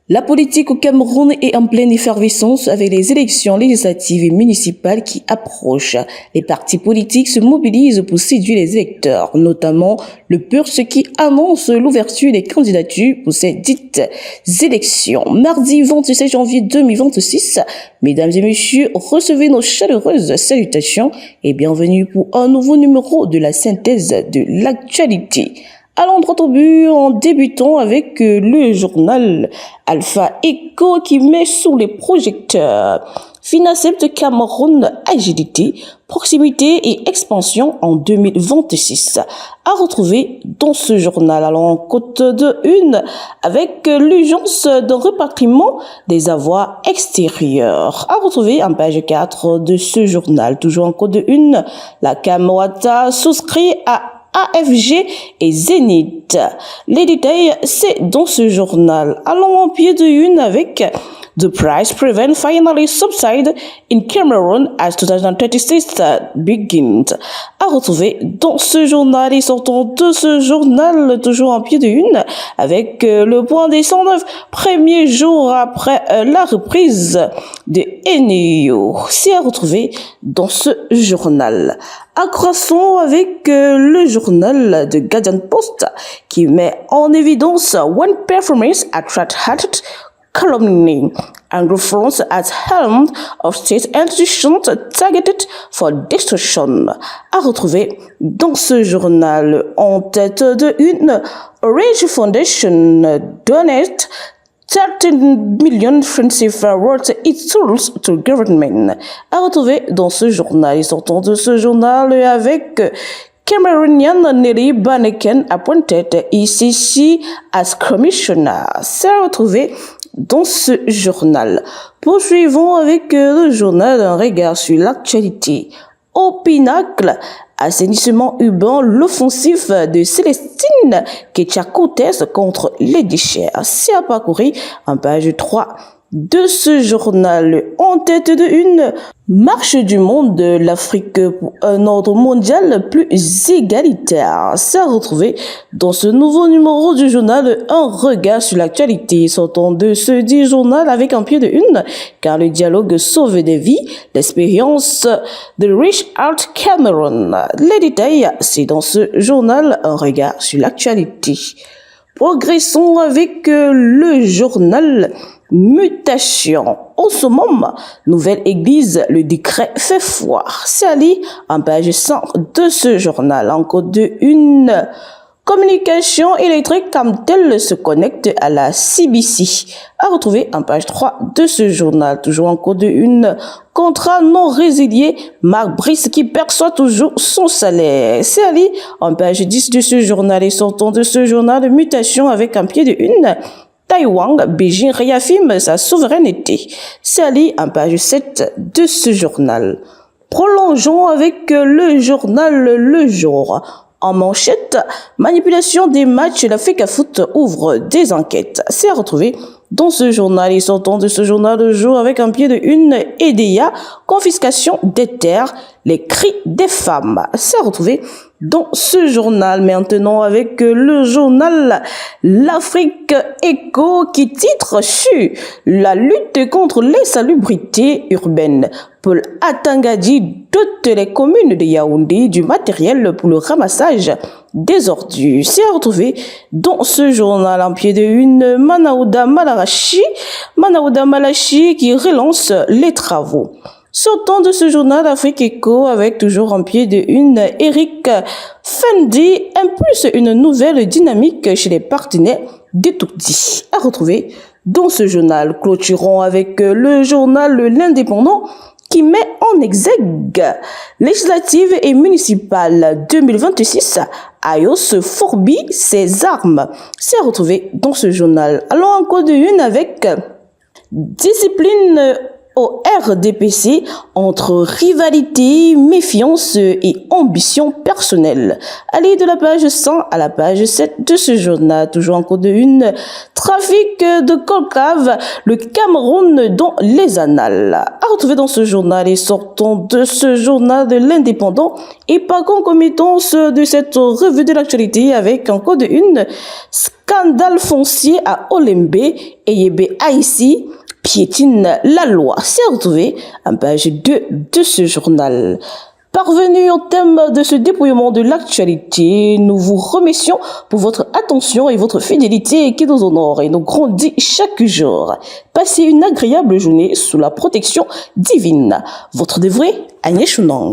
La politique au Cameroun est en pleine effervescence avec les élections législatives et municipales qui approchent. Les partis politiques se mobilisent pour séduire les électeurs, notamment le PURS qui annonce l'ouverture des candidatures pour ces dites élections. Mardi 26 janvier 2026, mesdames et messieurs, recevez nos chaleureuses salutations et bienvenue pour un nouveau numéro de la synthèse de l'actualité. Allons droit au but en débutant avec le journal Alpha Echo qui met sous les projecteurs FINACEPT Cameroun agilité, proximité et expansion en 2026. À retrouver dans ce journal. Allons en côte de une avec l'urgence d'un repatriement des avoirs extérieurs. À retrouver en page 4 de ce journal. Toujours en côte de une, la Camouata souscrit à AFG et Zénith. Les détails, c'est dans ce journal. Allons en pied de une avec The price prevent finally subside in Cameroon as 2036 begins. À retrouver dans ce journal et sortons de ce journal toujours en pied de une avec le point des 109 premiers jours après la reprise de Eneo. C'est à retrouver dans ce journal. Accroissons avec le journal de Guardian Post qui met en évidence One Performance Attract calumny. Anglo France at helm of state institutions targeted for destruction. À retrouver dans ce journal en tête de une, Orange Foundation donate 13 million francs CFA worth its tools to government. À retrouver dans ce journal. Et sortons de ce journal avec Cameroonian Nelly Baneken appointed ECC as commissioner. C'est à retrouver dans ce journal. Poursuivons avec le journal Un regard sur l'actualité. Au pinacle, assainissement urbain, l'offensive de Célestine Ketchakoutes contre les déchets. C'est à parcourir en page 3 de ce journal. En tête de une, marche du monde de l'Afrique pour un ordre mondial plus égalitaire. C'est à retrouver dans ce nouveau numéro du journal Un regard sur l'actualité. Sortons de ce dit journal avec un pied de une, car le dialogue sauve des vies, l'expérience de Reach Out Cameroun. Les détails, c'est dans ce journal Un regard sur l'actualité. Progressons avec le journal Mutation. Au summum, nouvelle église, le décret fait foire. C'est à lire en page 100 de ce journal. En code de une, communication électrique Camtel se connecte à la CBC. À retrouver en page 3 de ce journal. Toujours en code de une, contrat non résilié, Marc Brice qui perçoit toujours son salaire. C'est à lire en page 10 de ce journal. Et sortons de ce journal de mutation avec un pied de une, Taïwan, Beijing réaffirme sa souveraineté. C'est à lire en page 7 de ce journal. Prolongeons avec le journal Le Jour. En manchette, manipulation des matchs, la FECAFOOT ouvre des enquêtes. C'est à retrouver dans ce journal. Et sortons de ce journal Le Jour avec un pied de une, EDEA, confiscation des terres, les cris des femmes. C'est à retrouver dans ce journal. Maintenant avec le journal L'Afrique Echo qui titre sur la lutte contre l'insalubrité urbaine. Paul Atangadi dote les communes de Yaoundé du matériel pour le ramassage des ordures. C'est à retrouver dans ce journal en pied de une, Manaouda Malachi qui relance les travaux. Sortons de ce journal Afrique Echo avec toujours en pied de une, Eric Fendi impulse une nouvelle dynamique chez les partenaires d'Etoudi. À retrouver dans ce journal. Clôturons avec le journal L'Indépendant qui met en exergue législative et municipale 2026. Ayos fourbit ses armes. C'est à retrouver dans ce journal. Allons en code une avec discipline au RDPC entre rivalité, méfiance et ambition personnelle. Allez de la page 100 à la page 7 de ce journal. Toujours en code de une, trafic de colcave, le Cameroun dans les annales. À retrouver dans ce journal et sortons de ce journal de l'Indépendant et par concomitance de cette revue de l'actualité avec en code de une, Scandale foncier à Olembe et Yebe Haïti piétine la loi. C'est retrouvé en page 2 de ce journal. Parvenu au thème de ce dépouillement de l'actualité, nous vous remercions pour votre attention et votre fidélité qui nous honore et nous grandit chaque jour. Passez une agréable journée sous la protection divine. Votre dévoué, Agnès Chounang.